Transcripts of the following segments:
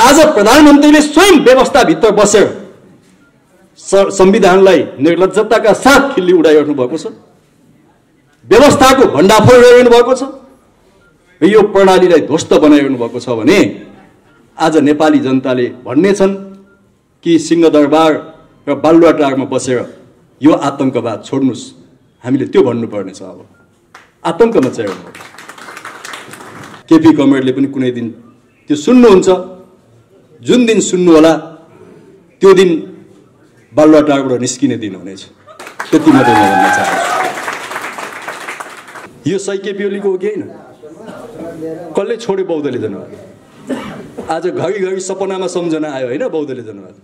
आज प्रधानमन्त्रीले स्वयं व्यवस्थाभित्र बसेर संविधानलाई निर्लज्जताका साथ खिल्ली उडाइरहनु भएको छ, व्यवस्थाको भण्डाफोड गरिरहनु भएको छ, यो प्रणालीलाई ध्वस्त बनाइरहनु भएको छ भने आज नेपाली जनताले भन्नेछन् कि सिंहदरबार र बालुवाटारमा बसेर यो आतंकवाद छोड्नुस्। हामीले त्यो भन्नुपर्नेछ। अब आतंकमा चाहिँ केपी कमरेडले पनि कुनै दिन त्यो सुन्नुहुन्छ, जुन दिन सुन्नु होला त्यो दिन बालुवाटारबाट निस्किने दिन हुनेछ। त्यति मात्रै म भन्न चाहन्छु। यो सही केपी ओलीको हो कि होइन? कसले छोड्यो बौद्धले जनवाद? आज घरिघरि सपनामा सम्झना आयो होइन बौद्धले जनवाद?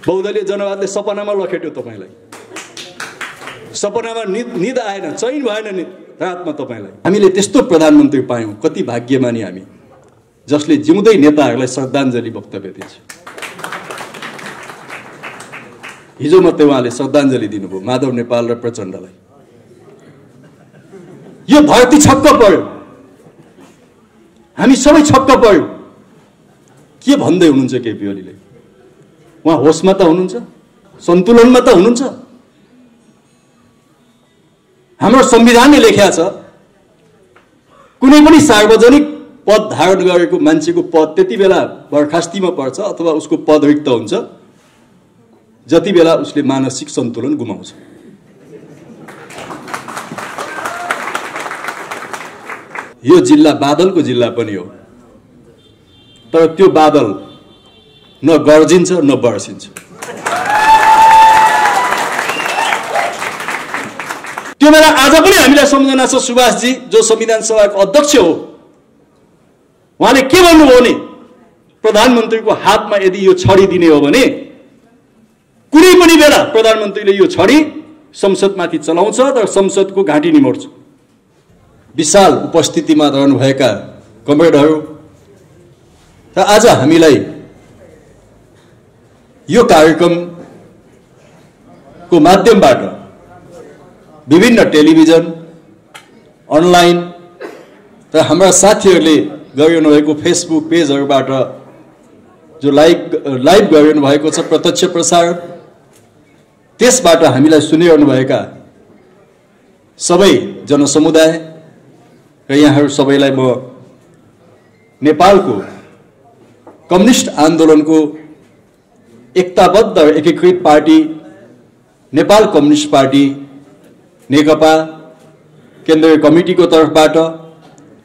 बौद्धले जनवादले सपनामा लखेट्यो तपाईलाई। सपनामा निद आएन, चैन भएन रातमा तपाईलाई। हामीले त्यस्तो प्रधानमन्त्री पायौं। कति भाग्यमानी हामी, जसले जिउँदै नेताहरूलाई श्रद्धाञ्जली वक्तव्य दिन्छ। हिजो मात्रै उहाँले श्रद्धाञ्जली दिनुभयो माधव नेपाल र प्रचण्डलाई। यो धरती छक्क पर्यो, हामी सबै छक्क पर्यो। के भन्दै हुनुहुन्छ केपी ओलीले? उहाँ होसमा त हुनुहुन्छ, सन्तुलनमा त हुनुहुन्छ? हाम्रो संविधानले लेखेको छ कुनै पनि सार्वजनिक पद धारण गरेको मान्छेको पद त्यति बेला बर्खास्तीमा पर्छ अथवा उसको पद रिक्त हुन्छ जति बेला उसले मानसिक सन्तुलन गुमाउँछ। यो जिल्ला बादलको जिल्ला पनि हो, तर त्यो बादल न गर्जिन्छ न बर्सिन्छ। त्यो बेला आज पनि हामीलाई सम्झना छ सुभाषजी जो संविधान सभाको अध्यक्ष हो, उहाँले के भन्नुभयो भने प्रधानमन्त्रीको हातमा यदि यो छडी दिने हो भने कुनै पनि बेला प्रधानमन्त्रीले यो छडी संसदमाथि चलाउँछ तर संसदको घाँटी निमोड्छ। विशाल उपस्थितिमा रहनुभएका कमरेडहरू र आज हामीलाई यो कार्यक्रमको माध्यमबाट विभिन्न टेलिभिजन, अनलाइन र हाम्रा साथीहरूले गरिरहनु भएको फेसबुक पेजहरूबाट जो लाइभ गरिरहनु भएको छ प्रत्यक्ष प्रसारण, त्यसबाट हामीलाई सुनिरहनुभएका सबै जनसमुदाय र यहाँहरू सबैलाई म नेपालको कम्युनिस्ट आन्दोलनको एकताबद्ध एकीकृत पार्टी नेपाल कम्युनिस्ट पार्टी नेकपा केन्द्रीय कमिटीको तर्फबाट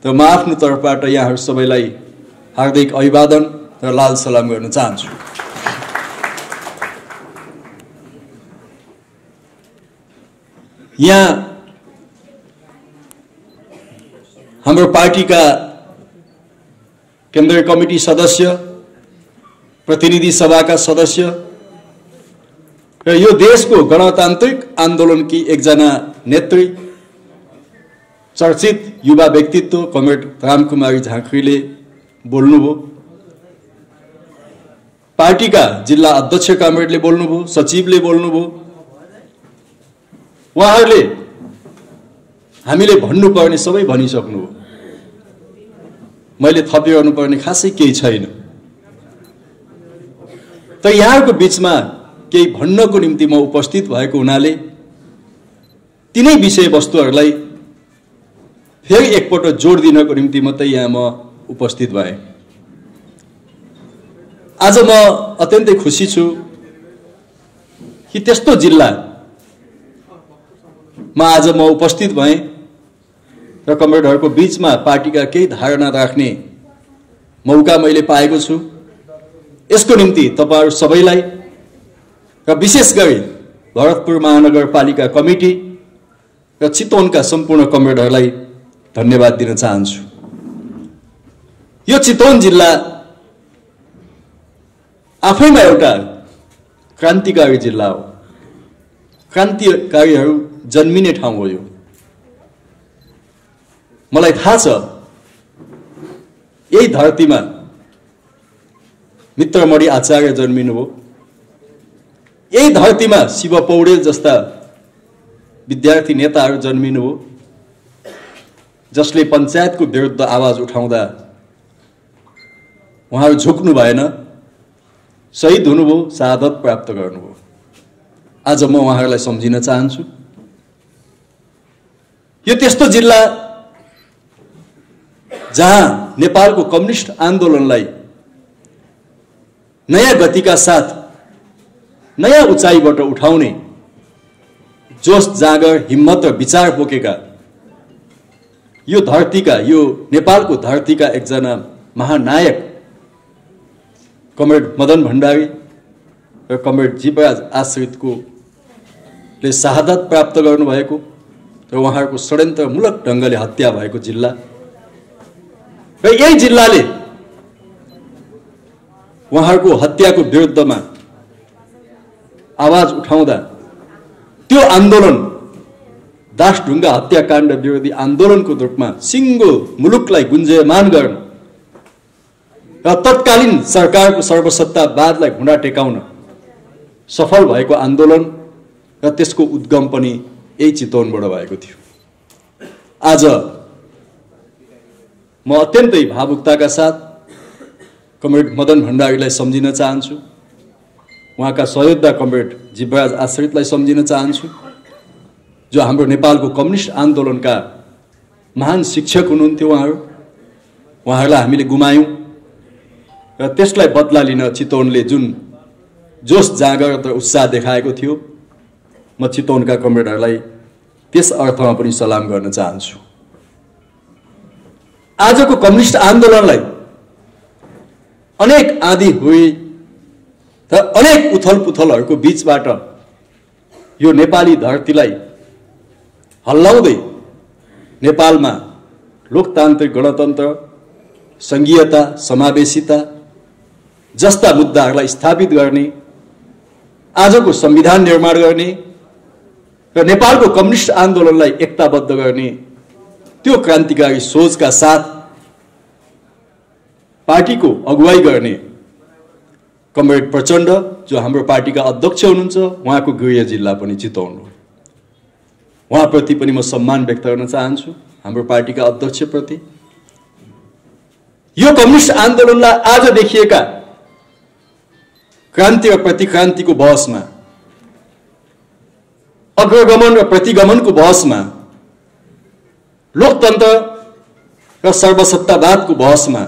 र म आफ्नो तर्फबाट यहाँहरू सबैलाई हार्दिक अभिवादन र लाल सलाम गर्न चाहन्छु। यहाँ हाम्रो पार्टीका केन्द्रीय कमिटी सदस्य, प्रतिनिधि सभाका सदस्य र यो देशको गणतान्त्रिक आन्दोलनकी एकजना नेत्री, चर्चित युवा व्यक्तित्व कमरेड रामकुमारी झाँक्रीले बोल्नुभयो। पार्टीका जिल्ला अध्यक्ष कमरेडले बोल्नुभयो, सचिवले बोल्नुभयो। उहाँहरूले हामीले भन्नुपर्ने सबै भनिसक्नुभयो। मैले थपिरहनु पर्ने खासै केही छैन। तर यहाँको बीचमा केही भन्नको निम्ति म उपस्थित भएको हुनाले तिनै विषयवस्तुहरूलाई फेरि एकपल्ट जोड दिनको निम्ति मात्रै यहाँ म उपस्थित भएँ। आज म अत्यन्तै खुसी छु कि त्यस्तो जिल्लामा आज म उपस्थित भएँ र कमरेडहरूको बीचमा पार्टीका केही धारणा राख्ने मौका मैले पाएको छु। यसको निम्ति तपाईहरु सबैलाई र विशेष गरी भरतपुर महानगरपालिका कमिटी र चितवनका सम्पूर्ण कमरेडहरूलाई धन्यवाद दिन चाहन्छु। यो चितवन जिल्ला आफैमा एउटा क्रान्तिकारी जिल्ला हो। क्रान्तिकारीहरू जन्मिने ठाउँ हो यो। मलाई थाहा छ यही धरतीमा मित्रमणि आचार्य जन्मिनुभयो। यही धरतीमा शिव पौडेल जस्ता विद्यार्थी नेताहरू जन्मिनुभयो। जसले पञ्चायतको विरुद्ध आवाज उठाउँदा उहाँहरू झुक्नु भएन, शहीद हुनुभयो, शहादत प्राप्त गर्नुभयो। आज म उहाँहरूलाई सम्झिन चाहन्छु। यो त्यस्तो जिल्ला जहाँ नेपालको कम्युनिस्ट आन्दोलनलाई नयाँ गतिका साथ नयाँ उचाइबाट उठाउने जोश, जागर, हिम्मत र विचार बोकेका यो धरतीका, यो नेपालको धरतीका एकजना महानायक कमरेड मदन भण्डारी र कमरेड जीवराज आश्रितको ले शहादत प्राप्त गर्नुभएको र उहाँहरूको षड्यन्त्रमूलक ढङ्गले हत्या भएको जिल्ला र यही जिल्लाले उहाँहरूको हत्याको विरुद्धमा आवाज उठाउँदा त्यो आन्दोलन दासढुङ्गा हत्याकाण्ड विरोधी आन्दोलनको रूपमा सिङ्गो मुलुकलाई गुन्जयमान गर्न र तत्कालीन सरकारको सर्वसत्तावादलाई घुँडा टेकाउन सफल भएको आन्दोलन र त्यसको उद्गम पनि यही चितवनबाट भएको थियो। आज म अत्यन्तै भावुकताका साथ कमरेड मदन भण्डारीलाई सम्झिन चाहन्छु, उहाँका सहयोद्धा कमरेड जीवराज आश्रितलाई सम्झिन चाहन्छु, जो हाम्रो नेपालको कम्युनिस्ट आन्दोलनका महान शिक्षक हुनुहुन्थ्यो। उहाँहरूलाई हामीले गुमायौँ र त्यसलाई बदला लिन चितवनले जुन जोश, जागर र उत्साह देखाएको थियो, म चितवनका कमरेडहरूलाई त्यस अर्थमा पनि सलाम गर्न चाहन्छु। आजको कम्युनिस्ट आन्दोलनलाई अनेक आँधी हुई र अनेक उथल पुथलहरूको बीचबाट यो नेपाली धरतीलाई हल्लाउँदै नेपालमा लोकतान्त्रिक गणतन्त्र, संघीयता, समावेशिता जस्ता मुद्दाहरूलाई स्थापित गर्ने, आजको संविधान निर्माण गर्ने र नेपालको कम्युनिस्ट आन्दोलनलाई एकताबद्ध गर्ने त्यो क्रान्तिकारी सोचका साथ पार्टीको अगुवाई गर्ने कमरेड प्रचण्ड, जो हाम्रो पार्टीका अध्यक्ष हुनुहुन्छ, उहाँको गृह जिल्ला पनि चितवन हो। उहाँप्रति पनि म सम्मान व्यक्त गर्न चाहन्छु, हाम्रो पार्टीका अध्यक्षप्रति। यो कम्युनिस्ट आन्दोलनलाई आज देखिएका क्रान्ति र प्रतिक्रान्तिको बहसमा, अग्रगमन र प्रतिगमनको बहसमा, लोकतन्त्र र सर्वसत्तावादको बहसमा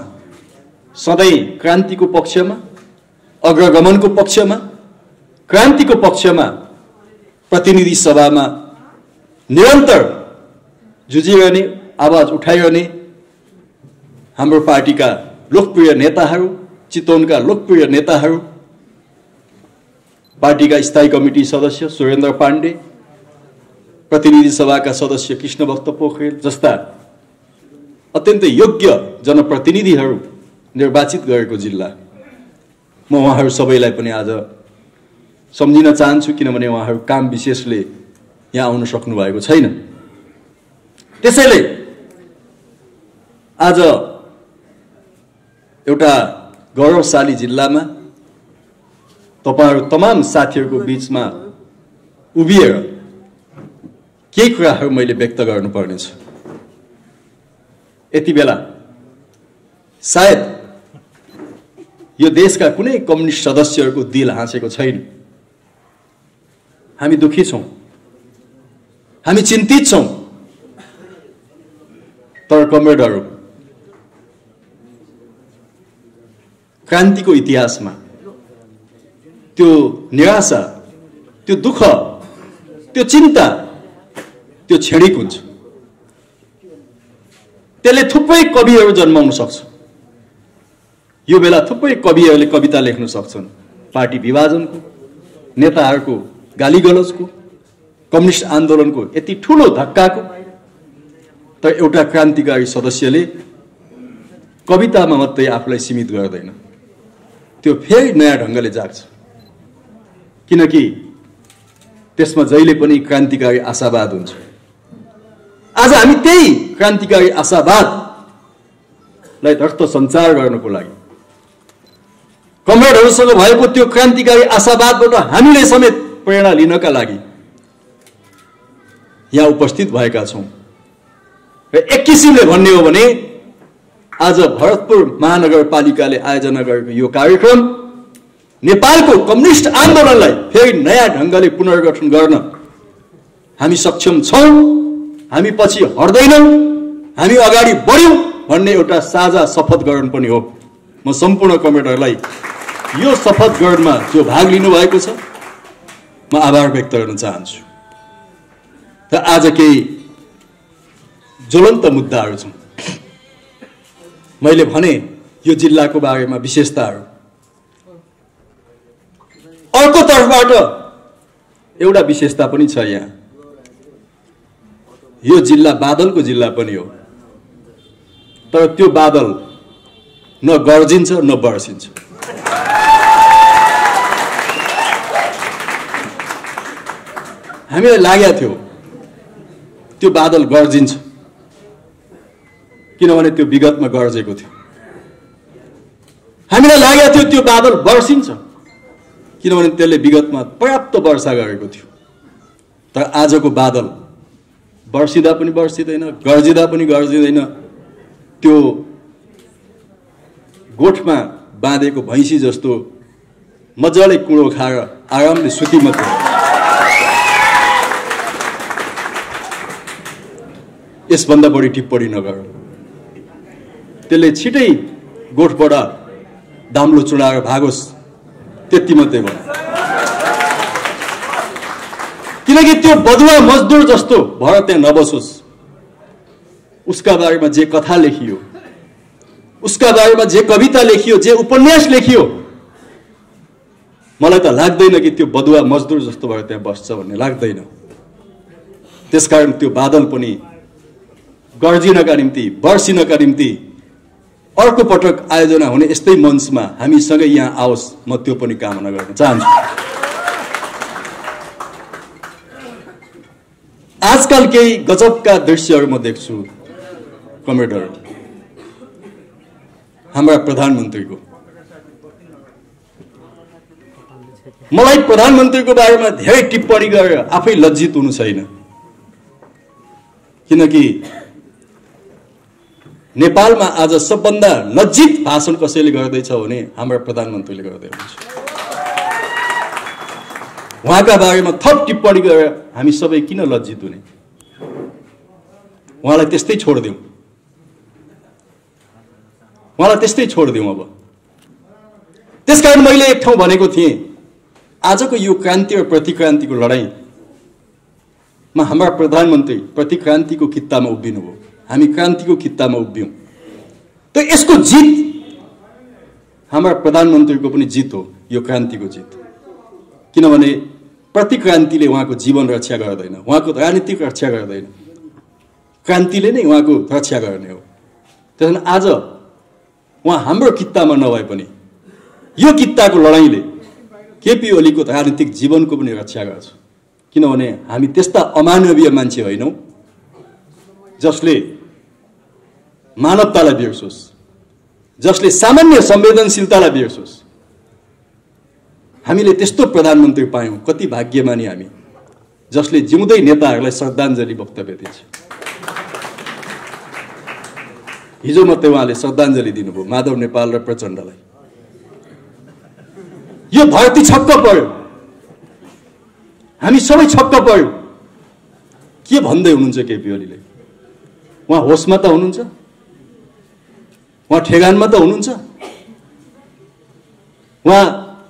सधैँ क्रान्तिको पक्षमा, अग्रगमनको पक्षमा, क्रान्तिको पक्षमा प्रतिनिधि सभामा निरन्तर जुझिरहने, आवाज उठाइरहने हाम्रो पार्टीका लोकप्रिय नेताहरू, चितवनका लोकप्रिय नेताहरू, पार्टीका स्थायी कमिटी सदस्य सुरेन्द्र पाण्डे, प्रतिनिधि सभाका सदस्य कृष्णभक्त पोखरेल जस्ता अत्यन्तै योग्य जनप्रतिनिधिहरू निर्वाचित गरेको जिल्ला। म उहाँहरू सबैलाई पनि आज सम्झिन चाहन्छु, किनभने उहाँहरू काम विशेषले यहाँ आउन सक्नु भएको छैन। त्यसैले आज एउटा गौरवशाली जिल्लामा तपाईहरु तमाम साथीहरूको बीचमा उभिएर केही कुराहरू मैले व्यक्त गर्नुपर्ने छ। यति बेला सायद यो देशका कुनै कम्युनिस्ट सदस्यहरूको दिल हाँसेको छैन। हामी दुखी छौं, हामी चिन्तित छौं। तर कमरेडहरू, क्रान्तिको इतिहासमा त्यो निराशा, त्यो दुःख, त्यो चिन्ता, त्यो क्षणिक हुन्छ। त्यसले थुप्रै कविहरू जन्माउन सक्छ। यो बेला थुप्रै कविहरूले कविता लेख्न सक्छन् पार्टी विभाजनको, नेताहरूको गालीगलजको, कम्युनिस्ट आन्दोलनको यति ठूलो धक्काको। तर एउटा क्रान्तिकारी सदस्यले कवितामा मात्रै आफूलाई सीमित गर्दैन, त्यो फेरि नयाँ ढंगले जाग्छ। किनकि त्यसमा जहिले पनि क्रान्तिकारी आशावाद हुन्छ। आज हामी त्यही क्रान्तिकारी आशावादलाई अर्थ सञ्चार गर्नको लागि, कमरेडहरूसँग भएको त्यो क्रान्तिकारी आशावादबाट हामीले समेत प्रेरणा लिनका लागि यहाँ उपस्थित भएका छौं। र एक किसिमले भन्ने हो भने आज भरतपुर महानगरपालिकाले आयोजना गरेको यो कार्यक्रम नेपालको कम्युनिस्ट आन्दोलनलाई फेरि नयाँ ढङ्गले पुनर्गठन गर्न हामी सक्षम छौं, हामी पछि हट्दैनौं, हामी अगाडि बढ्यौं भन्ने एउटा साझा शपथ ग्रहण पनि हो। म सम्पूर्ण कमेडरलाई यो शपथ ग्रहणमा जो भाग लिनु भएको छ म आभार व्यक्त गर्न चाहन्छु। र आज केही ज्वलन्त मुद्दाहरू छन्। मैले भने यो जिल्लाको बारेमा विशेषताहरू, अर्को तर्फबाट एउटा विशेषता पनि छ। यहाँ यो जिल्ला बादलको जिल्ला पनि हो, तर त्यो बादल न गर्जिन्छ न बर्सिन्छ। हामीलाई लागेको थियो त्यो बादल गर्जिन्छ, किनभने त्यो विगतमा गर्जेको थियो। हामीलाई लागेको थियो त्यो बादल बर्सिन्छ, किनभने त्यसले विगतमा पर्याप्त वर्षा गरेको थियो। तर आजको बादल बर्सिँदा पनि बर्सिँदैन, गर्जिँदा पनि गर्जिँदैन। त्यो गोठमा बाँधेको भैँसी जस्तो मजाले कुँडो खाएर आरामले सुती मात्रै। यसभन्दा बढी टिप्पणी नगर। त्यसले छिटै गोठबाट दाम्लो चुडाएर भागोस्, त्यति मात्रै भयो। किनकि त्यो बदुवा मजदुर जस्तो भएर त्यहाँ नबसोस्। उसका बारेमा जे कथा लेखियो, उसका बारेमा जे कविता लेखियो, जे उपन्यास लेखियो, मलाई त लाग्दैन कि त्यो बदुवा मजदुर जस्तो भएर त्यहाँ बस्छ भन्ने लाग्दैन। त्यसकारण त्यो बादल पनि गर्जिनका निम्ति, बर्सिनका निम्ति अर्को पटक आयोजना हुने यस्तै मञ्चमा हामीसँगै यहाँ आओस्, म त्यो पनि कामना गर्न चाहन्छु। आजकल केही गजबका दृश्यहरू म देख्छु कमेडर। हाम्रा प्रधानमन्त्रीको, मलाई प्रधानमन्त्रीको बारेमा धेरै टिप्पणी गरेर आफै लज्जित हुनु छैन, किनकि नेपालमा आज सबभन्दा लज्जित भाषण कसैले गर्दैछ भने हाम्रा प्रधानमन्त्रीले गर्दै हुनुहुन्छ। उहाँका बारेमा थप टिप्पणी गरेर हामी सबै किन लज्जित हुने? उहाँलाई त्यस्तै छोडिदिउँ, उहाँलाई त्यस्तै छोडिदिउँ। अब त्यसकारण मैले एक ठाउँ भनेको थिएँ, आजको यो क्रान्ति र प्रतिक्रान्तिको लडाईँमा हाम्रा प्रधानमन्त्री प्रतिक्रान्तिको कित्तामा उभिनुभयो, हामी क्रान्तिको कित्तामा उभियौँ। त यसको जित हाम्रा प्रधानमन्त्रीको पनि जित हो, यो क्रान्तिको जित। किनभने प्रतिक्रान्तिले उहाँको जीवन रक्षा गर्दैन, उहाँको राजनीतिक रक्षा गर्दैन, क्रान्तिले नै उहाँको रक्षा गर्ने हो। त्यसैले आज उहाँ हाम्रो कित्तामा नभए पनि यो कित्ताको लडाईँले केपी ओलीको राजनीतिक जीवनको पनि रक्षा गर्छ। किनभने हामी त्यस्ता अमानवीय मान्छे होइनौँ जसले मानवतालाई बिर्सोस्, जसले सामान्य संवेदनशीलतालाई बिर्सोस्। हामीले त्यस्तो प्रधानमन्त्री पायौँ, कति भाग्यमानी हामी, जसले जिउँदै नेताहरूलाई श्रद्धाञ्जली वक्तव्य दिन्छ। हिजो मात्रै उहाँले श्रद्धाञ्जली दिनुभयो माधव नेपाल र प्रचण्डलाई। यो धरती छक्क पर्यो, हामी सबै छक्क पर्यो। के भन्दै हुनुहुन्छ केपी ओलीले? उहाँ होसमा त हुनुहुन्छ? उहाँ ठेगानमा त हुनुहुन्छ? उहाँ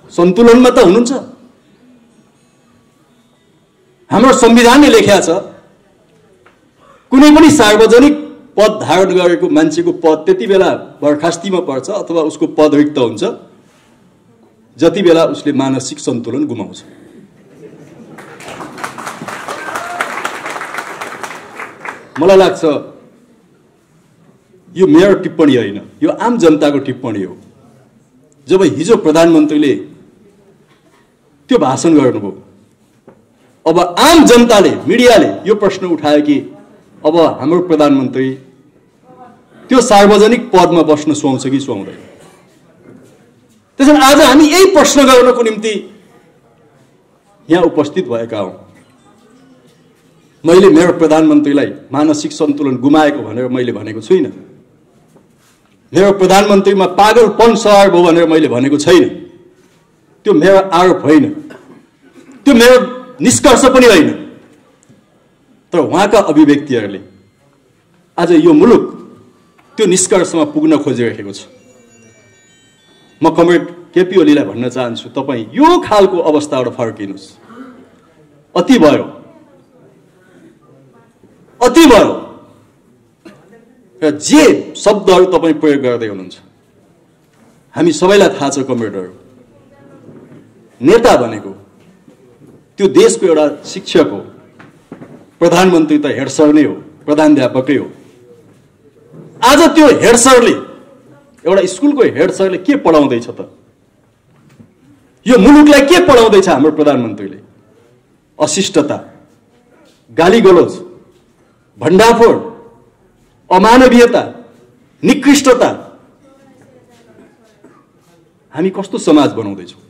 सन्तुलनमा त हुनुहुन्छ? हाम्रो संविधानले लेखेको छ कुनै पनि सार्वजनिक पद धारण गरेको मान्छेको पद त्यति बेला बर्खास्तीमा पर्छ अथवा उसको पद रिक्त हुन्छ जति बेला उसले मानसिक सन्तुलन गुमाउँछ। मलाई लाग्छ यो मेरो टिप्पणी होइन, यो आम जनताको टिप्पणी हो। जब हिजो प्रधानमन्त्रीले त्यो भाषण गर्नुभयो, अब आम जनताले, मिडियाले यो प्रश्न उठायो कि अब हाम्रो प्रधानमन्त्री त्यो सार्वजनिक पदमा बस्न सुहाउँछ कि सुहाउँदैन। त्यसैले आज हामी यही प्रश्न गर्नको निम्ति यहाँ उपस्थित भएका हौं। मैले मेरो प्रधानमन्त्रीलाई मानसिक सन्तुलन गुमाएको भनेर मैले भनेको छुइनँ। मेरो प्रधानमन्त्रीमा पागलपन सवार भयो भनेर मैले भनेको छैन। त्यो मेरो आरोप होइन, त्यो मेरो निष्कर्ष पनि होइन। तर उहाँका अभिव्यक्तिहरूले आज यो मुलुक त्यो निष्कर्षमा पुग्न खोजिरहेको छ। म कमरेड केपी ओलीलाई भन्न चाहन्छु, तपाईँ यो खालको अवस्थाबाट फर्किनुहोस्। अति भयो, अति भयो। र जे शब्दहरू तपाईँ प्रयोग गर्दै हुनुहुन्छ, हामी सबैलाई थाहा छ कमरेडहरू, नेता भनेको त्यो देशको एउटा शिक्षक हो। प्रधानमन्त्री त हेड सर नै हो, प्रधानाध्यापकै हो। आज त्यो हेड सरले, एउटा स्कुलको हेड सरले के पढाउँदैछ त? यो मुलुकलाई के पढाउँदैछ हाम्रो प्रधानमन्त्रीले? अशिष्टता, गालीगलोज, भण्डाफोड, अमानवीयता, निकृष्टता। हामी कस्तो समाज बनाउँदैछौँ?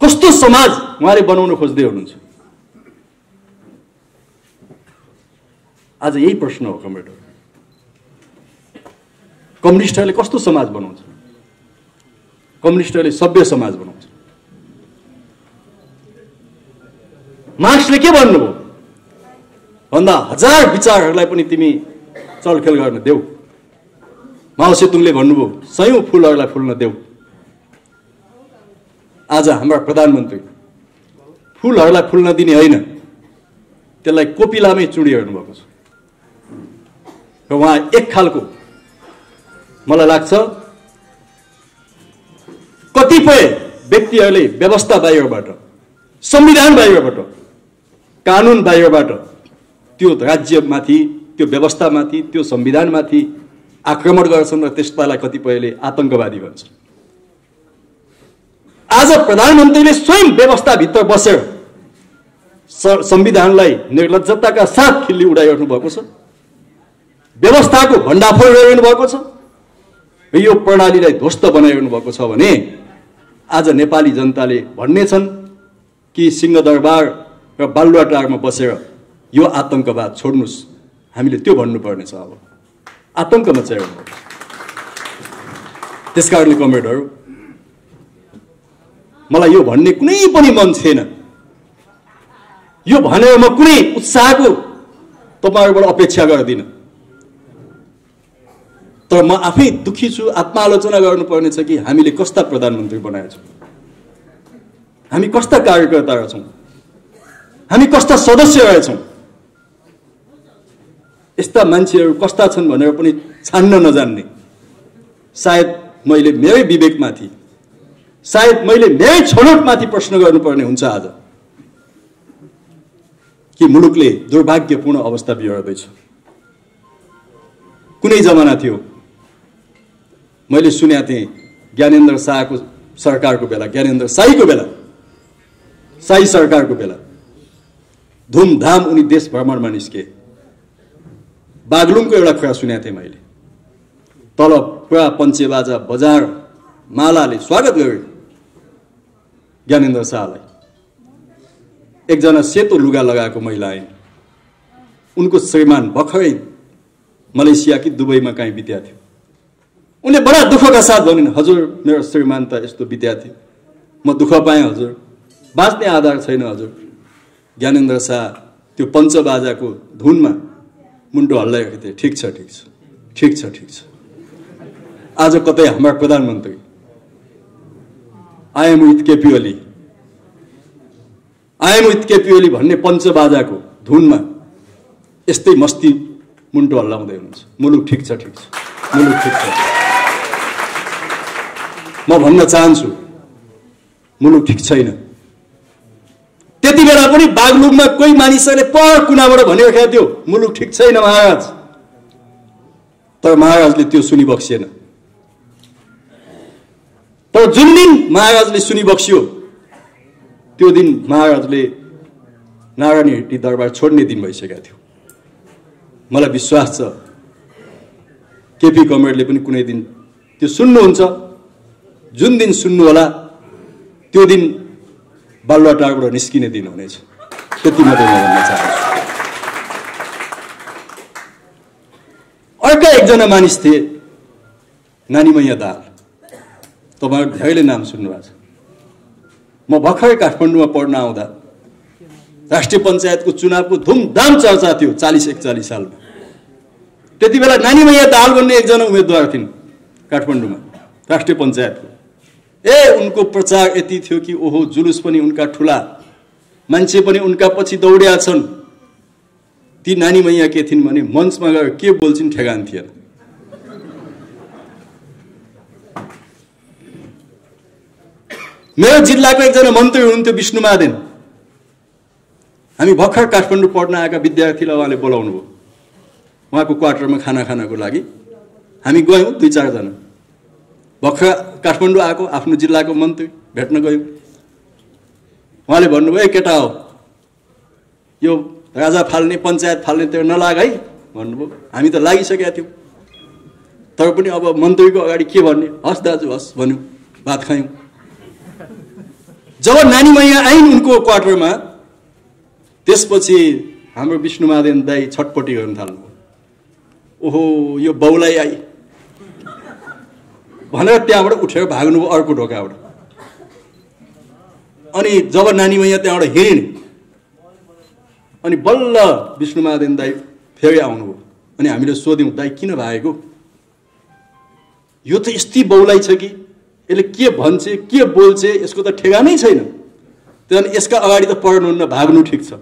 कस्तो समाज उहाँले बनाउन खोज्दै हुनुहुन्छ? आज यही प्रश्न हो कमरेडहरू। कम्युनिस्टहरूले कस्तो समाज बनाउँछ? कम्युनिस्टहरूले सभ्य समाज बनाउँछ। मार्क्सले के भन्नुभयो भन्दा, हजार विचारहरूलाई पनि तिमी चलखेल गर्न देऊ। माओ सेतुङले भन्नुभयो, सयौं फुलहरूलाई फुल्न देऊ। आज हाम्रा प्रधानमन्त्री फुलहरूलाई फुल्न दिने होइन, त्यसलाई कोपिलामै चुडिरहनु भएको छ। र उहाँ एक खालको, मलाई लाग्छ कतिपय व्यक्तिहरूले व्यवस्था बाहिरबाट, संविधान बाहिरबाट, कानुन बाहिरबाट त्यो राज्यमाथि, त्यो व्यवस्थामाथि, त्यो संविधानमाथि आक्रमण गर्छन् र त्यसलाई कतिपयले आतंकवादी भन्छन्। आज प्रधानमन्त्रीले स्वयं व्यवस्थाभित्र बसेर संविधानलाई निर्लज्जताका साथ खिल्ली उडाइरहनु भएको छ, व्यवस्थाको भण्डाफोड गरिरहनु भएको छ, र यो प्रणालीलाई ध्वस्त बनाइरहनु भएको छ भने आज नेपाली जनताले भन्ने छन् कि सिंहदरबार र बालुवाटारमा बसेर यो आतंकवाद छोड्नुस्। हामीले त्यो भन्नुपर्नेछ। अब आतंक मचाइरहनु भएको छ। त्यसकारणले कमरेडहरू, मलाई यो भन्ने कुनै पनि मन छैन। यो भनेर म कुनै उत्साहको तपाईहरुबाट अपेक्षा गर्दिनँ। तर म आफै दुखी छु, आत्मालोचना गर्नुपर्ने छ कि हामीले कस्ता प्रधानमन्त्री बनाएका छौं, हामी कस्ता कार्यकर्ता रहेछौं, हामी कस्ता सदस्य रहेछौं। यस्ता मान्छेहरू कस्ता छन् भनेर पनि छान्न नजान्ने। सायद मैले मेरै विवेकमाथि, सायद मैले मेरै छनौटमाथि प्रश्न गर्नुपर्ने हुन्छ आज कि मुलुकले दुर्भाग्यपूर्ण अवस्था बिहोर्दैछ। कुनै जमाना थियो, मैले सुनेको थिएँ ज्ञानेन्द्र शाहको सरकारको बेला, ज्ञानेन्द्र शाहीको बेला, शाही सरकारको बेला धुमधाम उनी देश भ्रमणमा निस्के। बागलुङको एउटा कुरा सुनेको थिएँ मैले। तल पुरा पञ्चेबाजा बजार मालाले स्वागत गर्यो ज्ञानेन्द्र शाहलाई। एकजना सेतो लुगा लगाएको महिला आइन्। उनको श्रीमान भर्खरै मलेसिया कि दुबईमा कहीँ बित्या थियो। उनले बडा दुःखका साथ भनिन्, हजुर मेरो श्रीमान त यस्तो बित्या थियो, म दुःख पाएँ हजुर, बाँच्ने आधार छैन हजुर। ज्ञानेन्द्र शाह त्यो पञ्चबाजाको धुनमा मुन्टो हल्लाइरहेको थिए, ठिक छ ठिक छ ठिक छ ठिक छ। आज कतै हाम्रा प्रधानमन्त्री I am with KP Oli, I am with KP Oli भन्ने पञ्चबाजाको धुनमा यस्तै मस्ती मुन्टो हल्लाउँदै हुनुहुन्छ। मुलुक ठिक छ ठिक छ, मुलुक ठिक छ। म भन्न चाहन्छु मुलुक ठिक छैन। त्यति बेला पनि बागलुङमा कोही मानिसहरूले पर कुनाबाट भनिरहेको थियो मुलुक ठिक छैन महाराज। तर महाराजले त्यो सुनिबक्सिएन। तर जुन दिन महाराजले सुनिबक्सियो त्यो दिन महाराजले नारायणी हिट्टी दरबार छोड्ने दिन भइसकेको थियो। मलाई विश्वास छ केपी कमरेडले पनि कुनै दिन त्यो सुन्नुहुन्छ। जुन दिन सुन्नु होला त्यो दिन बालुवाटारबाट निस्किने दिन हुनेछ। त्यति मात्रै म भन्न चाहन्छु। अर्का एकजना मानिस थिए नानीमैया दाहाल, तपाईहरु धेरैले नाम सुन्नुभएको छ। म भर्खरै काठमाडौँमा पढ्न आउँदा राष्ट्रिय पञ्चायतको चुनावको धुमधाम चर्चा थियो 40-41 सालमा। त्यति बेला नानीमैया दाहाल भन्ने एकजना उम्मेदवार थिइन् काठमाडौँमा राष्ट्रिय पञ्चायतको। उनको प्रचार यति थियो कि ओहो, जुलुस पनि उनका ठुला, मान्छे पनि उनका पछि दौड्या छन्। ती नानीमैया के थिइन् भने मञ्चमा गएर के बोल्छिन् ठेगान थिएन। मेरो जिल्लाको एकजना मन्त्री हुनुहुन्थ्यो विष्णु महादेन। हामी भर्खर काठमाडौँ पढ्न आएका विद्यार्थीलाई उहाँले बोलाउनु भयो उहाँको क्वार्टरमा खाना खानको लागि। हामी गयौँ 2-4 जना। भर्खर काठमाडौँ आएको आफ्नो जिल्लाको मन्त्री भेट्न गयौँ। उहाँले भन्नुभयो, ए केटा हो, यो राजा फाल्ने पञ्चायत फाल्ने त्यो नलाग है भन्नुभयो। हामी त लागिसकेका थियौँ, तर पनि अब मन्त्रीको अगाडि के भन्ने, हस् दाजु हस् भन्यौँ, भात खायौँ। जब नानीमैया आइन् उनको क्वार्टरमा, त्यसपछि हाम्रो विष्णु महादेन दाई छटपटी गर्न थाल्नुभयो। ओहो, यो बौलाई आई भनेर त्यहाँबाट उठेर भाग्नुभयो अर्को ढोकाबाट। अनि जब नानीमैया त्यहाँबाट हिँडिन् अनि बल्ल विष्णु महादेन दाई फेरि आउनुभयो। अनि हामीले सोध्यौँ, दाई किन भागेको? यो त यस्तै बौलाई छ कि यसले के भन्छ के बोल्छ यसको त ठेगानै छैन। त्यहाँदेखि यसका अगाडि त पढ्नुहुन्न, भाग्नु ठिक छ।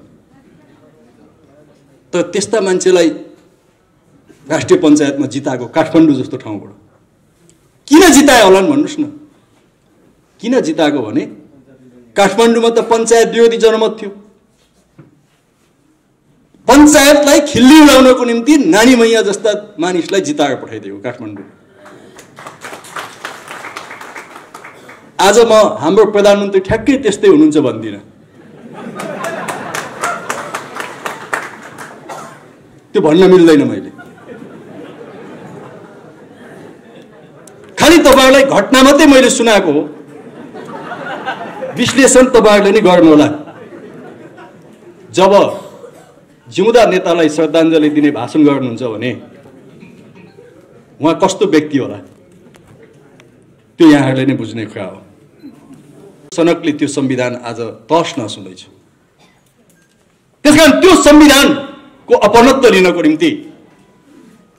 तर त्यस्ता मान्छेलाई राष्ट्रिय पञ्चायतमा जिताएको काठमाडौँ जस्तो ठाउँबाट किन जितायो होलान् भन्नुहोस् न? किन जिताएको भने काठमाडौँमा त पञ्चायत विरोधी जनमत थियो। पञ्चायतलाई खिल्ली उडाउनको निम्ति नानीमैया जस्ता मानिसलाई जिताएर पठाइदिएको काठमाडौँ। आज म हाम्रो प्रधानमन्त्री ठ्याक्कै त्यस्तै हुनुहुन्छ भन्दिनँ। त्यो भन्न मिल्दैन। मैले खालि तपाईहरुलाई घटना मात्रै मैले सुनाएको हो, विश्लेषण तपाईहरुले नै गर्नुहोला। जब जिउँदा नेतालाई श्रद्धाञ्जली दिने भाषण गर्नुहुन्छ भने उहाँ कस्तो व्यक्ति होला त्यो यहाँहरूले नै बुझ्ने कुरा हो। सनकले त्यो संविधान आज तस नस हुँदैछ। त्यसकारण त्यो संविधानको अपनत्व लिनको निम्ति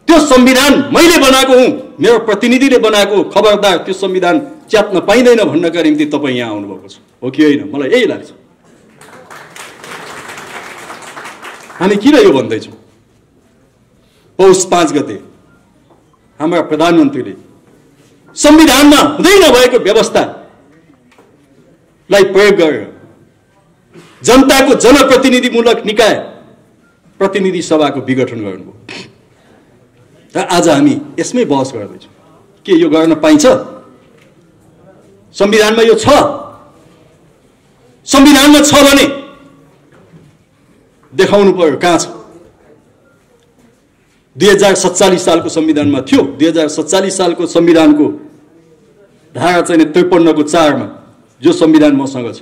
त्यो संविधान मैले बनाएको हुँ, मेरो प्रतिनिधिले बनाएको, खबरदार त्यो संविधान च्यात्न पाइँदैन भन्नका निम्ति तपाईँ यहाँ आउनुभएको छ, हो कि होइन? मलाई यही लाग्छ। हामी किन यो भन्दैछौँ? पौष 5 गते हाम्रा प्रधानमन्त्रीले संविधानमा हुँदै नभएको व्यवस्थालाई प्रयोग गरेर जनताको जनप्रतिनिधिमूलक निकाय प्रतिनिधि सभाको विघटन गर्नुभयो। र आज हामी यसमै बहस गर्दैछौँ के यो गर्न पाइन्छ? संविधानमा यो छ? संविधानमा छ भने देखाउनु पर्यो कहाँ छ। 2047 सालको संविधानमा थियो। 2047 सालको संविधानको धारा चाहिँ 53 को 4 मा जो संविधान मसँग छ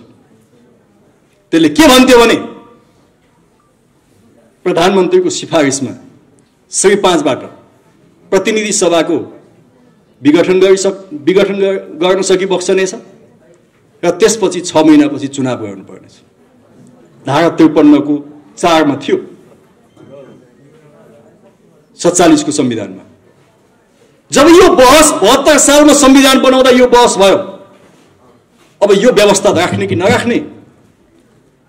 त्यसले के भन्थ्यो भने प्रधानमन्त्रीको सिफारिसमा सबै 5 बाट प्रतिनिधि सभाको विघटन गर्न सकिबक्सनेछ र त्यसपछि 6 महिनापछि चुनाव गर्नुपर्नेछ। धारा 53 को 4 मा थियो 47 को संविधानमा। जब यो बहस 72 सालमा संविधान बनाउँदा यो बहस भयो अब यो व्यवस्था राख्ने कि नराख्ने,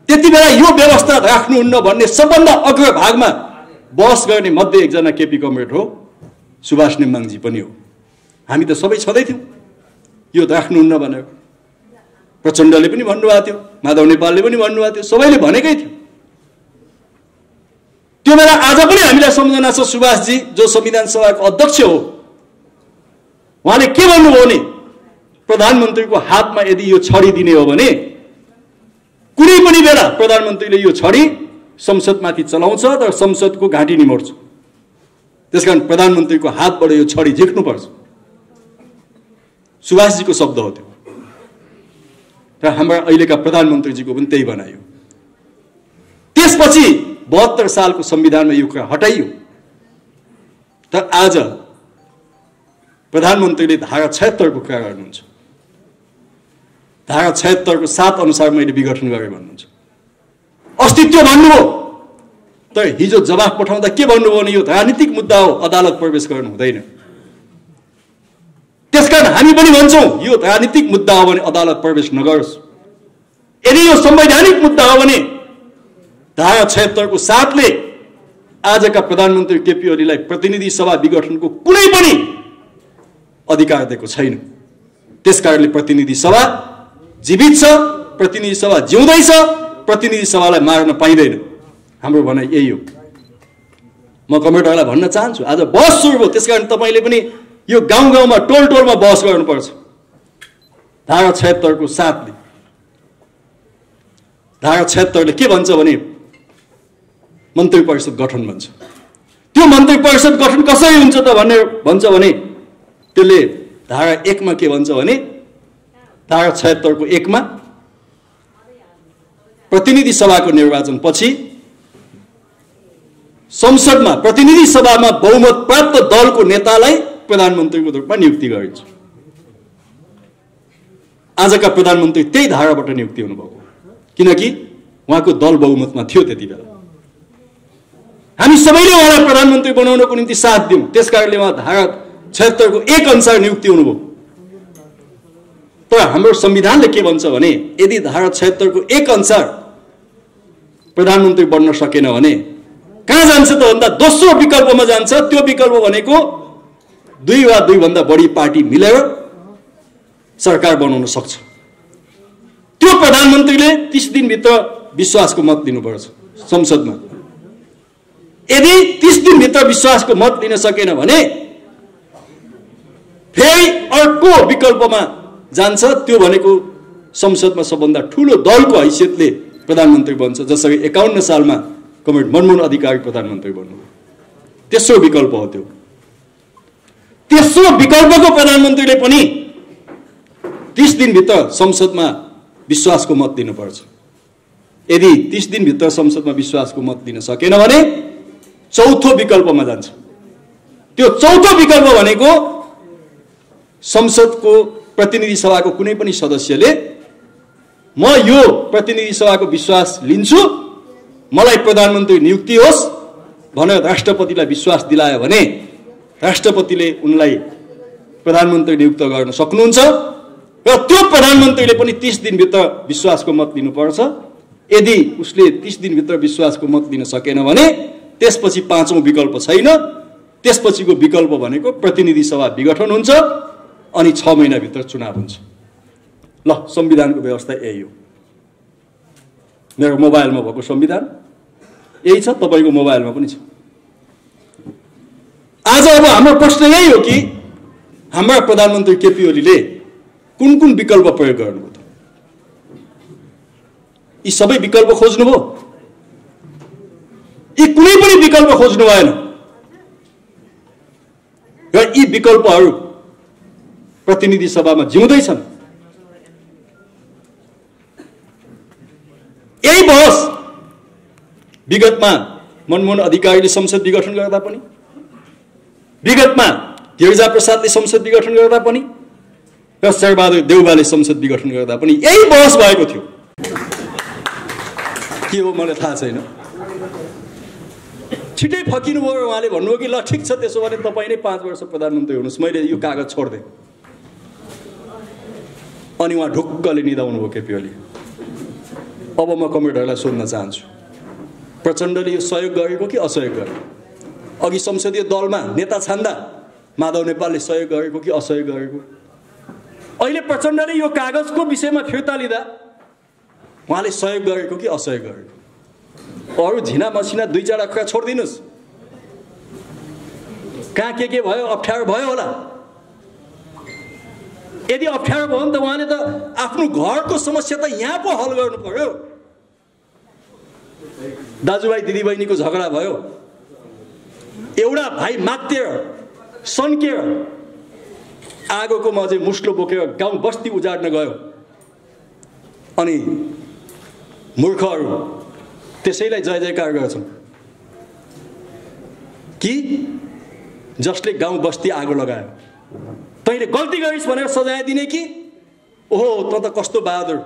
त्यति बेला यो व्यवस्था राख्नुहुन्न भन्ने सबभन्दा अग्रभागमा बहस गर्ने मध्ये एकजना केपी कमरेड हो, सुभाष नेमाङजी पनि हो। हामी त सबै छँदै थियौँ यो राख्नुहुन्न भनेर। प्रचण्डले पनि भन्नुभएको थियो, माधव नेपालले पनि भन्नुभएको थियो, सबैले भनेकै थियो। त्यो बेला आज पनि हामीलाई सम्झना छ सुभाषजी जो संविधान सभाको अध्यक्ष हो, उहाँले के भन्नुभयो भने प्रधानमन्त्रीको हातमा यदि यो छडी दिने हो भने कुनै पनि बेला प्रधानमन्त्रीले यो छडी संसदमाथि चलाउँछ तर संसदको घाँटी निमोड्छ। त्यसकारण प्रधानमन्त्रीको हातबाट यो छडी झिक्नुपर्छ। सुभाषजीको शब्द हो त्यो र हाम्रा अहिलेका प्रधानमन्त्रीजीको पनि त्यही बनायो। त्यसपछि 72 सालको संविधानमा यो कुरा हटाइयो। तर आज प्रधानमन्त्रीले धारा 76 को कुरा गर्नुहुन्छ। धारा 76 को 7 अनुसार मैले विघटन गरेँ भन्नुहुन्छ। अस्तित्व भन्नुभयो, तर हिजो जवाफ पठाउँदा के भन्नुभयो भने यो राजनीतिक मुद्दा हो, अदालत प्रवेश गर्नु हुँदैन। त्यसकारण हामी पनि भन्छौँ यो राजनीतिक मुद्दा हो भने अदालत प्रवेश नगरोस्। यदि यो संवैधानिक मुद्दा हो भने धारा 76 को 7 ले आजका प्रधानमन्त्री केपी ओलीलाई प्रतिनिधि सभा विघटनको कुनै पनि अधिकार दिएको छैन। त्यसकारणले प्रतिनिधि सभा जीवित छ, प्रतिनिधि सभा जिउँदैछ, प्रतिनिधि सभालाई मार्न पाइँदैन। हाम्रो भनाइ यही हो। म कमेन्टरलाई भन्न चाहन्छु, आज बहस सुरु भयो, त्यसकारण तपाईले पनि यो गाउँ गाउँमा टोल टोलमा बहस गर्नुपर्छ। धारा 76 को 7 ले धारा 76 ले के भन्छ भने मन्त्री परिषद गठन भन्छ। त्यो मन्त्री परिषद गठन कसरी हुन्छ त भन्छ भने त्यसले धारा 1 मा के भन्छ भने धारा 76 को 1 मा प्रतिनिधि सभाको निर्वाचन पछि संसदमा प्रतिनिधि सभामा बहुमत प्राप्त दलको नेतालाई प्रधानमन्त्रीको रूपमा नियुक्ति गरिन्छ। आजका प्रधानमन्त्री त्यही धाराबाट नियुक्ति हुनुभएको, किनकि उहाँको दल बहुमतमा थियो त्यति बेला। हामी सबैले उहाँलाई प्रधानमन्त्री बनाउनको निम्ति साथ दियौं, त्यसकारणले उहाँ धारा 76 को 1 अनुसार नियुक्ति हुनुभयो। तर हाम्रो संविधानले के भन्छ भने यदि धारा 76 को 1 अनुसार प्रधानमन्त्री बन्न सकेन भने कहाँ जान्छ त भन्दा दोस्रो विकल्पमा जान्छ। त्यो विकल्प भनेको 2 वा 2 भन्दा बढी पार्टी मिलेर सरकार बनाउन सक्छ। त्यो प्रधानमन्त्रीले 30 दिनभित्र विश्वासको मत दिनुपर्छ संसदमा। यदि 30 दिनभित्र विश्वासको मत दिन सकेन भने फेरि अर्को विकल्पमा जान्छ। त्यो भनेको संसदमा सबभन्दा ठूलो दलको हैसियतले प्रधानमन्त्री बन्छ, जसरी 51 सालमा कमरेड मनमोहन अधिकारी प्रधानमन्त्री बन्नुभयो। तेस्रो विकल्प हो त्यो। तेस्रो विकल्पको प्रधानमन्त्रीले पनि 30 दिनभित्र संसदमा विश्वासको मत दिनुपर्छ। यदि 30 दिनभित्र संसदमा विश्वासको मत दिन सकेन भने चौथो विकल्पमा जान्छ। त्यो चौथो विकल्प भनेको संसदको प्रतिनिधि सभाको कुनै पनि सदस्यले म यो प्रतिनिधि सभाको विश्वास लिन्छु, मलाई प्रधानमन्त्री नियुक्ति होस् भनेर राष्ट्रपतिलाई विश्वास दिलायो भने राष्ट्रपतिले उनलाई प्रधानमन्त्री नियुक्त गर्न सक्नुहुन्छ र त्यो प्रधानमन्त्रीले पनि 30 दिनभित्र विश्वासको मत दिनुपर्छ। यदि उसले 30 दिनभित्र विश्वासको मत दिन सकेन भने त्यसपछि पाँचौं विकल्प छैन। त्यसपछिको विकल्प भनेको प्रतिनिधि सभा विघटन हुन्छ अनि 6 महिनाभित्र चुनाव हुन्छ। ल, संविधानको व्यवस्था यही हो। मेरो मोबाइलमा भएको संविधान यही छ, तपाईको मोबाइलमा पनि छ। आज अब हाम्रो प्रश्न यही हो कि हाम्रा प्रधानमन्त्री केपी ओलीले कुन कुन विकल्प प्रयोग गर्नुभयो त? यी सबै विकल्प खोज्नुभयो? यी कुनै पनि विकल्प खोज्नु भएन र यी विकल्पहरू प्रतिनिधि सभामा जिउँदैछन्। यही बहस विगतमा मनमोहन अधिकारीले संसद विघटन गर्दा पनि, विगतमा गिरिजा प्रसादले संसद विघटन गर्दा पनि र शेरबहादुर देउवाले संसद विघटन गर्दा पनि यही बहस भएको थियो। के हो मलाई थाहा छैन। छिटै फकिनु भयो। उहाँले भन्नुभयो कि ल ठिक छ, त्यसो भने तपाईँ नै 5 वर्ष प्रधानमन्त्री हुनुहोस्, मैले यो कागज छोड्दिएँ। अनि उहाँ ढुक्कले निदाउनु भयो केपी ओली। अब म कमेन्टरलाई सोध्न चाहन्छु, प्रचण्डले यो सहयोग गरेको कि असहयोग गरेको? अघि संसदीय दलमा नेता छान्दा माधव नेपालले सहयोग गरेको कि असहयोग गरेको? अहिले प्रचण्डले यो कागजको विषयमा फिर्ता लिँदा उहाँले सहयोग गरेको कि असहयोग गरेको? अरू झिना मसिना 2-4 कुरा छोडिदिनुहोस्। कहाँ के भयो, अप्ठ्यारो भयो होला। यदि अप्ठ्यारो भयो भने त उहाँले त आफ्नो घरको समस्या त यहाँ पो हल गर्नु पर्यो। दाजुभाइ दिदीबहिनीको झगडा भयो, एउटा भाइ मात्तेर सन्केर आगोको मझे मुस्लो बोकेर गाउँ बस्ती उजाड्न गयो अनि मूर्खहरू त्यसैलाई जय जयकार गर्छौँ कि जसले गाउँ बस्ती आगो लगायो तैँले गल्ती गरिस् भनेर सजाय दिने कि ओहो त त कस्तो बहादुर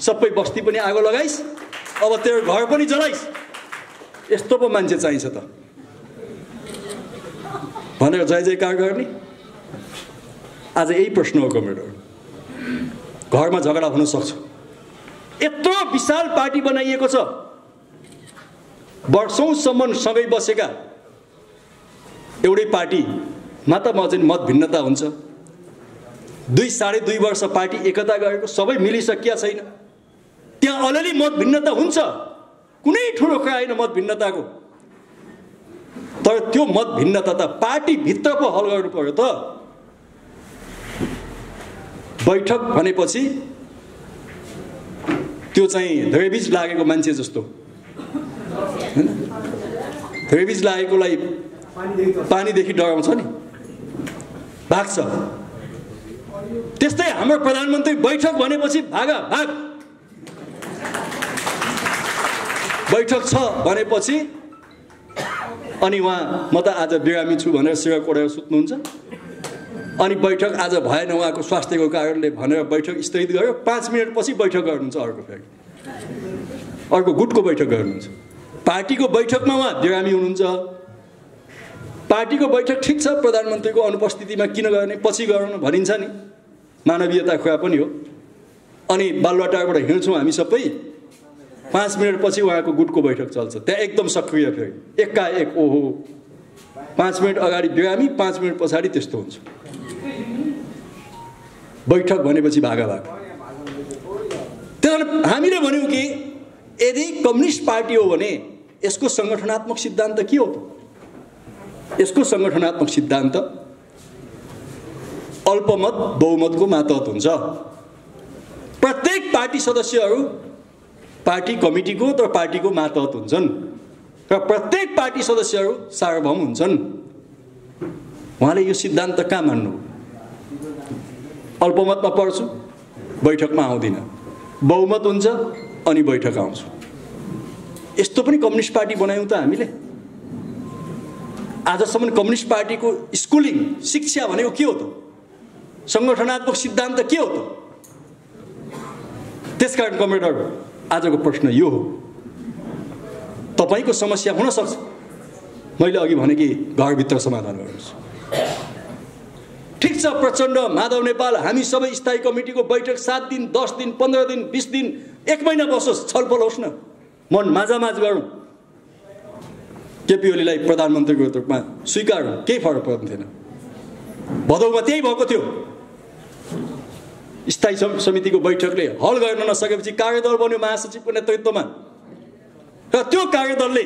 सबै बस्ती पनि आगो लगाइस् अब तेरो घर पनि जलाइस् यस्तो पो मान्छे चाहिन्छ त भनेर जय जयकार गर्ने। आज यही प्रश्न हो कमरेडहरू। घरमा झगडा हुन सक्छ, यत्रो विशाल पार्टी बनाइएको छ, वर्षौंसम्म सँगै बसेका एउटै पार्टीमा त मत भिन्नता हुन्छ। 2-2.5 वर्ष पार्टी एकता गरेको सबै मिलिसकिया छैन, त्यहाँ अलिअलि मत भिन्नता हुन्छ, कुनै ठुलो कुरा होइन मत भिन्नताको। तर त्यो मत भिन्नता त पार्टी भित्र पो हल गर्नु पर्यो त। बैठक भनेपछि त्यो चाहिँ धेरैबीज लागेको मान्छे जस्तो हैन, धेरैबीज लागेकोलाई पानीदेखि डराउँछ नि, भाग्छ। त्यस्तै हाम्रो प्रधानमन्त्री बैठक भनेपछि भागा भाग, बैठक छ भनेपछि अनि उहाँ म त आज बिरामी छु भनेर सिरा कोडेर सुत्नुहुन्छ, अनि बैठक आज भएन उहाँको स्वास्थ्यको कारणले भनेर बैठक स्थगित गर्यो, 5 मिनटपछि बैठक गर्नुहुन्छ अर्को फेरि, अर्को गुटको बैठक गर्नुहुन्छ। पार्टीको बैठकमा उहाँ बिरामी हुनुहुन्छ, पार्टीको बैठक ठिक छ, प्रधानमन्त्रीको अनुपस्थितिमा किन गर्ने, पछि गराउन भनिन्छ नि, मानवीयता कुरा पनि हो। अनि बालुवाटारबाट हिँड्छौँ हामी सबै, 5 मिनटपछि उहाँको गुटको बैठक चल्छ, त्यहाँ एकदम सक्रिय फेरि एकाएक ओहो, 5 मिनट अगाडि बिरामी, 5 मिनट पछाडि त्यस्तो हुन्छ। बैठक भनेपछि भागाभाग। त्यहाँबाट हामीले भन्यौँ कि यदि कम्युनिस्ट पार्टी हो भने यसको सङ्गठनात्मक सिद्धान्त के हो त? यसको सङ्गठनात्मक सिद्धान्त अल्पमत बहुमतको मातहत हुन्छ। प्रत्येक पार्टी सदस्यहरू पार्टी कमिटीको तर पार्टीको मातहत हुन्छन् र प्रत्येक पार्टी सदस्यहरू सार्वभौम हुन्छन्। उहाँले यो सिद्धान्त कहाँ मान्नु? अल्पमतमा पढ्छु बैठकमा आउँदिन, बहुमत हुन्छ अनि बैठक आउँछु। यस्तो पनि कम्युनिस्ट पार्टी बनायौँ त हामीले? आजसम्म कम्युनिस्ट पार्टीको स्कुलिङ शिक्षा भनेको के हो त? सङ्गठनात्मक सिद्धान्त के हो त? त्यसकारण कमरेडहरू आजको प्रश्न यो हो, तपाईको समस्या हुन सक्छ, मैले अघि भने कि घरभित्र समाधान गर्नुहोस्। ठिक छ, प्रचण्ड, माधव नेपाल, हामी सबै स्थायी कमिटीको बैठक 7 दिन 10 दिन 15 दिन 20 दिन 1 महिना बसोस्, छलफल होस् न, मन माझामाझ गरौँ, केपी ओलीलाई प्रधानमन्त्रीको रूपमा स्वीकारौँ, केही फरक पर्दैन थिएन। भदौमा त्यही भएको थियो, स्थायी समितिको बैठकले हल गर्न नसकेपछि कार्यदल बन्यो महासचिवको नेतृत्वमा, र त्यो कार्यदलले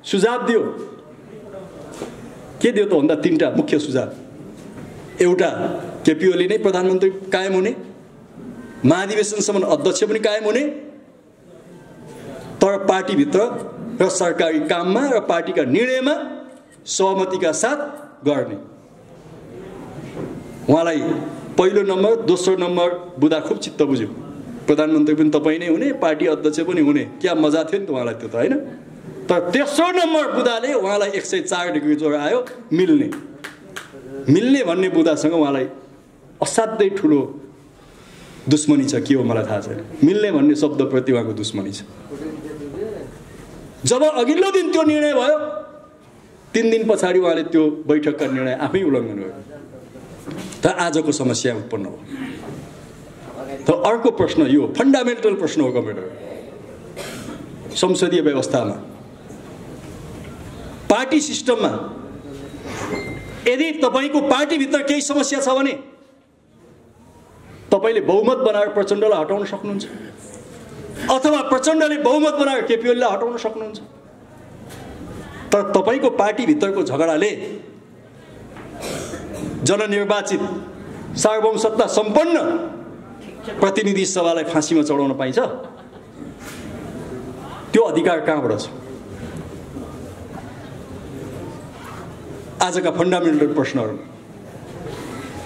सुझाव दियो। के दियो त भन्दा 3टा मुख्य सुझाव। एउटा, केपी ओली नै प्रधानमन्त्री कायम हुने, महाधिवेशनसम्म अध्यक्ष पनि कायम हुने, तर पार्टीभित्र र सरकारी काममा र पार्टीका निर्णयमा सहमतिका साथ गर्ने। उहाँलाई पहिलो नम्बर दोस्रो नम्बर बुदा खुब चित्त बुझ्यो, प्रधानमन्त्री पनि तपाईँ नै हुने, पार्टी अध्यक्ष पनि हुने, क्या मजा थियो नि त उहाँलाई त्यो त, होइन? तर तेस्रो नम्बर बुदाले उहाँलाई 104 डिग्री ज्वरो आयो, मिल्ने भन्ने बुदासँग उहाँलाई असाध्यै ठुलो दुश्मनी छ। के हो मलाई थाहा छैन, मिल्ने भन्ने शब्दप्रति उहाँको दुश्मनी छ। जब अघिल्लो दिन त्यो निर्णय भयो, 3 दिन पछाडि उहाँले त्यो बैठकका निर्णय आफै उल्लङ्घन गर्यो, त आजको समस्या उत्पन्न हो। त अर्को प्रश्न यो फन्डामेन्टल प्रश्न हो कमरेडहरू, संसदीय व्यवस्थामा, पार्टी सिस्टममा यदि तपाईँको पार्टीभित्र केही समस्या छ भने तपाईँले बहुमत बनाएर प्रचण्डलाई हटाउन सक्नुहुन्छ, अथवा प्रचण्डले बहुमत बनाएर केपी ओलीलाई हटाउन सक्नुहुन्छ। तर तपाईँको पार्टीभित्रको झगडाले जननिर्वाचित सार्वभौम सत्ता सम्पन्न प्रतिनिधि सभालाई फाँसीमा चढाउन पाइन्छ? त्यो अधिकार कहाँबाट छ? आजका फन्डामेन्टल प्रश्नहरू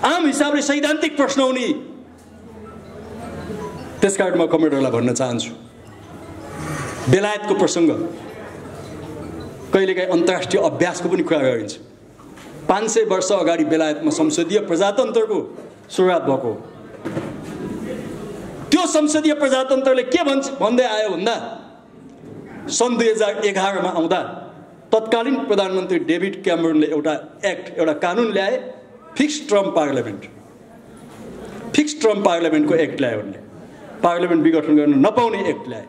आम हिसाबले सैद्धान्तिक प्रश्न हुने। त्यसकारण म कमरेडरलाई भन्न चाहन्छु, बेलायतको प्रसङ्ग, कहिलेकाहीँ अन्तर्राष्ट्रिय अभ्यासको पनि कुरा गरिन्छ। 500 वर्ष अगाडि बेलायतमा संसदीय प्रजातन्त्रको सुरुवात भएको। त्यो संसदीय प्रजातन्त्रले के भन्दै आयो भन्दा सन् 2011 मा आउँदा तत्कालीन प्रधानमन्त्री डेभिड क्यामेरुनले एउटा कानुन ल्याए, फिक्स टर्म पार्लियामेन्टको एक्ट ल्यायो। उनले पार्लियामेन्ट विघटन गर्न नपाउने एक्ट ल्याए,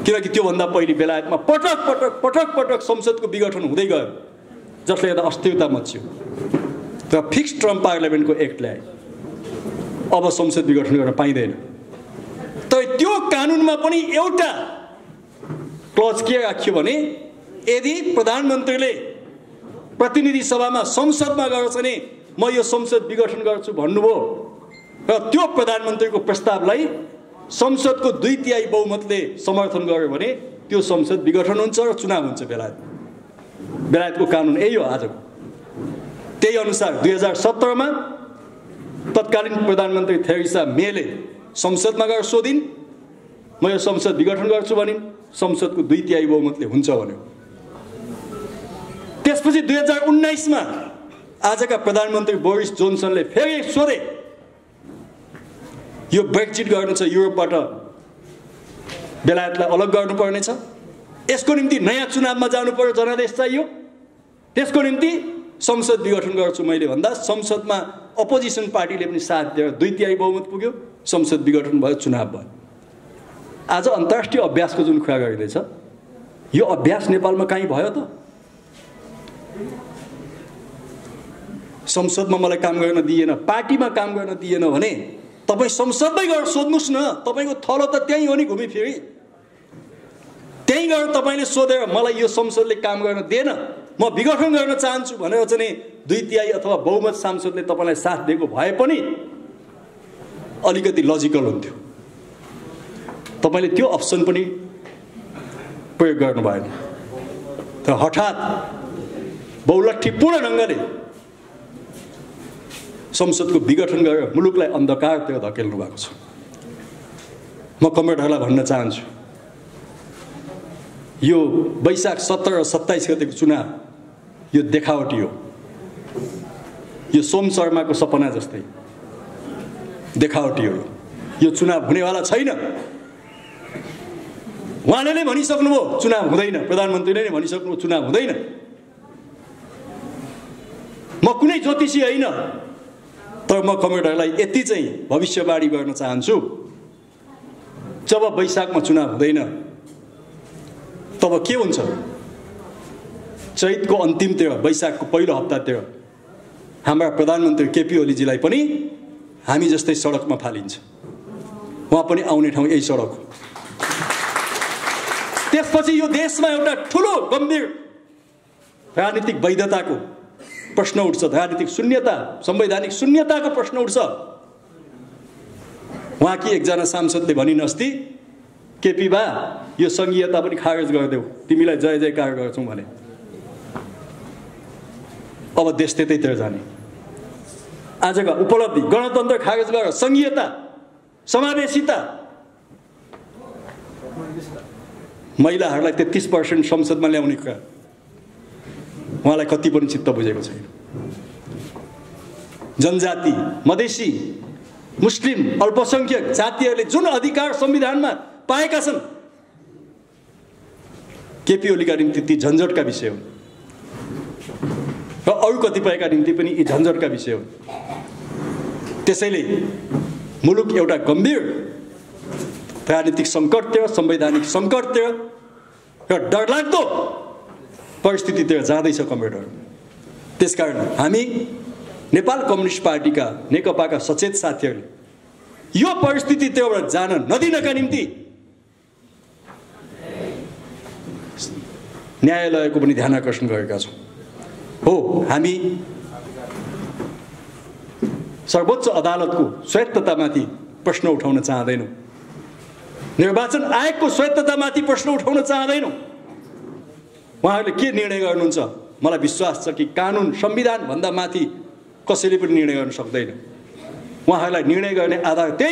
किनकि त्योभन्दा पहिले बेलायतमा पटक संसदको विघटन हुँदै गयो, जसले गर्दा अस्थिरता मच्यो। र फिक्स टर्म पार्लियामेन्टको एक्ट ल्याए, अब संसद विघटन गर्न पाइँदैन। तर त्यो कानुनमा पनि एउटा क्लज के राखियो भने यदि प्रधानमन्त्रीले प्रतिनिधि सभामा संसदमा गएर चाहिँ म यो संसद विघटन गर्छु भन्नुभयो र त्यो प्रधानमन्त्रीको प्रस्तावलाई संसदको 2/3 बहुमतले समर्थन गर्यो भने त्यो संसद विघटन हुन्छ र चुनाव हुन्छ। बेलायतको कानुन यही हो आजको। त्यही अनुसार 2017 मा तत्कालीन प्रधानमन्त्री थेरेसा मेले संसदमा गएर सोधिन्, म यो संसद विघटन गर्छु भनिन्, संसदको 2/3 बहुमतले हुन्छ भन्यो। त्यसपछि 2019 मा आजका प्रधानमन्त्री बोरिस जोन्सनले फेरि सोधे, यो ब्रेक्जिट गर्नु छ, युरोपबाट बेलायतलाई अलग गर्नुपर्ने छ, यसको निम्ति नयाँ चुनावमा जानु पर्यो, जनादेश चाहियो, त्यसको निम्ति संसद विघटन गर्छु मैले भन्दा संसदमा अपोजिसन पार्टीले पनि साथ दिएर 2/3 बहुमत पुग्यो, संसद विघटन भयो, चुनाव भयो। आज अन्तर्राष्ट्रिय अभ्यासको जुन कुरा गरिँदैछ, यो अभ्यास नेपालमा कहीँ भयो त? संसदमा मलाई काम गर्न दिएन, पार्टीमा काम गर्न दिएन भने तपाईँ संसदमै गएर सोध्नुहोस् न। तपाईँको थलो त त्यहीँ हो नि, घुमिफिरी त्यहीँ गएर तपाईँले सोधेर मलाई यो संसदले काम गर्न दिएन, म विघटन गर्न चाहन्छु भनेर चाहिँ 2/3 अथवा बहुमत सांसदले तपाईँलाई साथ दिएको भए पनि अलिकति लजिकल हुन्थ्यो। तपाईँले त्यो अप्सन पनि प्रयोग गर्नु भएन। तर हठात बहुलट्ठीपूर्ण ढङ्गले संसदको विघटन गरेर मुलुकलाई अन्धकारतिर धकेल्नु भएको छ। म कमरेडहरूलाई भन्न चाहन्छु, यो वैशाख 17 र 27 गतेको चुनाव यो देखावटी हो। यो सोम शर्माको सपना जस्तै देखावटी हो। यो चुनाव हुनेवाला छैन। उहाँले नै भनिसक्नुभयो चुनाव हुँदैन, प्रधानमन्त्रीले नै भनिसक्नुभयो चुनाव हुँदैन। म कुनै ज्योतिषी होइन, तर म कमरेडहरूलाई यति चाहिँ भविष्यवाणी गर्न चाहन्छु, जब वैशाखमा चुनाव हुँदैन तब के हुन्छ? चैतको अन्तिमतिर, वैशाखको पहिलो हप्तातिर हाम्रा प्रधानमन्त्री केपी ओलीजीलाई पनि हामी जस्तै सडकमा फालिन्छ। उहाँ पनि आउने ठाउँ यही सडक हो। त्यसपछि यो देशमा एउटा ठुलो गम्भीर राजनीतिक वैधताको प्रश्न उठ्छ, राजनीतिक शून्यता, संवैधानिक शून्यताको प्रश्न उठ्छ। उहाँकी एकजना सांसदले भनिन् अस्ति, केपी बा यो संघीयता पनि खारेज गरिदेऊ, तिमीलाई जय जयकार गर्छौँ भने। अब देश त्यतैतिर जाने। आजका उपलब्धि, गणतन्त्र खारेज गरेर संघीयता, समावेशिता, महिलाहरूलाई 33% संसदमा ल्याउने कुरा उहाँलाई कति पनि चित्त बुझेको छैन। जनजाति, मधेसी, मुस्लिम, अल्पसंख्यक जातिहरूले जुन अधिकार संविधानमा पाएका छन्, केपी ओलीका निम्ति ती झन्झटका विषय हुन् र अरू कतिपयका निम्ति पनि यी झन्झटका विषय हुन्। त्यसैले मुलुक एउटा गम्भीर राजनीतिक सङ्कटतिर, संवैधानिक सङ्कटतिर र डरलाग्दो परिस्थितितिर जाँदैछ कमरेडहरू। त्यसकारण हामी नेपाल कम्युनिस्ट पार्टीका, नेकपाका सचेत साथीहरूले यो परिस्थितितिर जान नदिनका निम्ति न्यायालयको पनि ध्यान आकर्षण गरेका छौँ। हो, हामी सर्वोच्च अदालतको स्वायत्ततामाथि प्रश्न उठाउन चाहँदैनौँ, निर्वाचन आयोगको स्वायत्ततामाथि प्रश्न उठाउन चाहँदैनौँ। उहाँहरूले के निर्णय गर्नुहुन्छ, मलाई विश्वास छ कि कानुन, संविधान भन्दा माथि कसैले पनि निर्णय गर्न सक्दैन। उहाँहरूलाई निर्णय गर्ने आधार त्यही